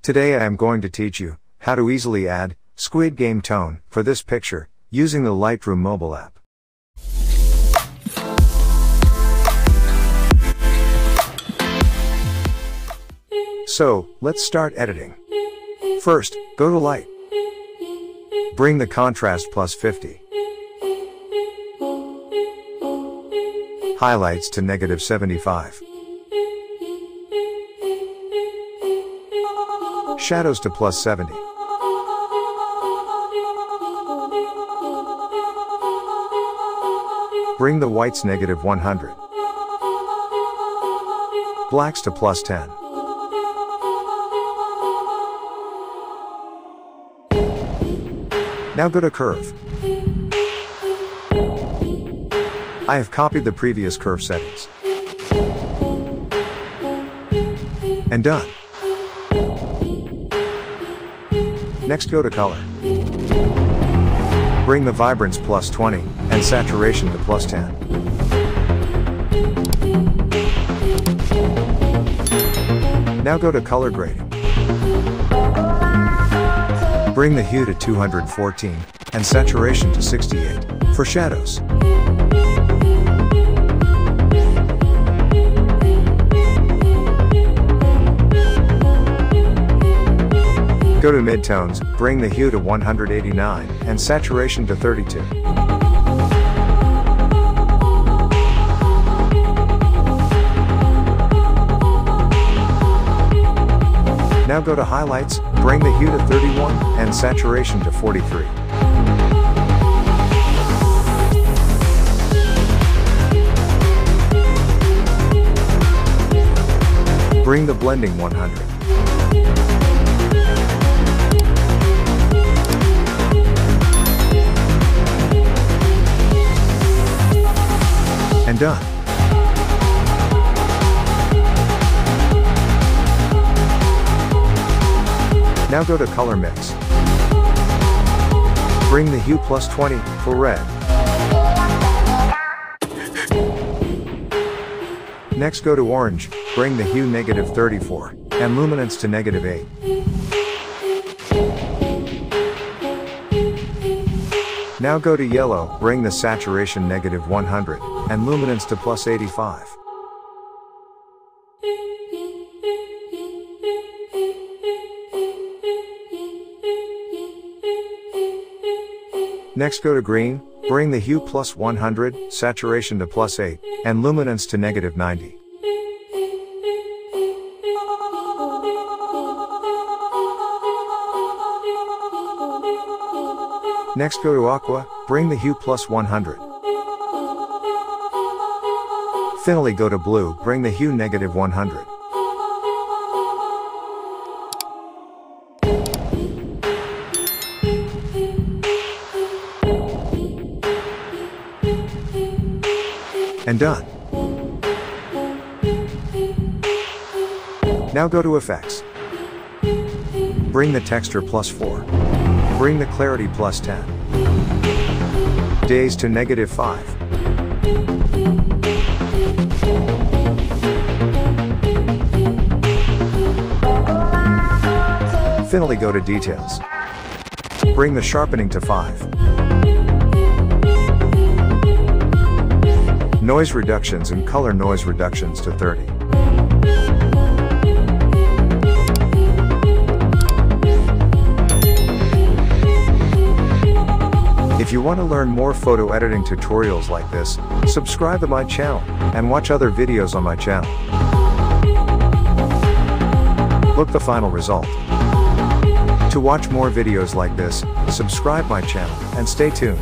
Today I am going to teach you how to easily add Squid Game tone for this picture using the Lightroom mobile app. So, let's start editing. First, go to Light. Bring the contrast plus 50. Highlights to -75. Shadows to plus 70. Bring the whites -100. Blacks to plus 10. Now go to curve. I have copied the previous curve settings. And done. Next go to color. Bring the vibrance plus 20 and saturation to plus 10. Now go to color grading. Bring the hue to 214 and saturation to 68 for shadows. Go to midtones, bring the hue to 189 and saturation to 32. Now go to highlights, bring the hue to 31 and saturation to 43. Bring the blending 100. And done. Now go to color mix. Bring the hue plus 20 for red. Next go to orange, bring the hue -34 and luminance to -8. Now go to yellow, bring the saturation -100 and luminance to plus 85. Next go to green, bring the hue plus 100, saturation to plus 8, and luminance to -90. Next go to aqua, bring the hue plus 100. Finally go to blue, bring the hue -100. And done. Now go to effects. Bring the texture plus 4. Bring the clarity plus 10. Days to -5. Finally go to details. Bring the sharpening to 5. Noise reductions and color noise reductions to 30. If you want to learn more photo editing tutorials like this, subscribe to my channel and watch other videos on my channel. Look the final result. To watch more videos like this, subscribe my channel and stay tuned.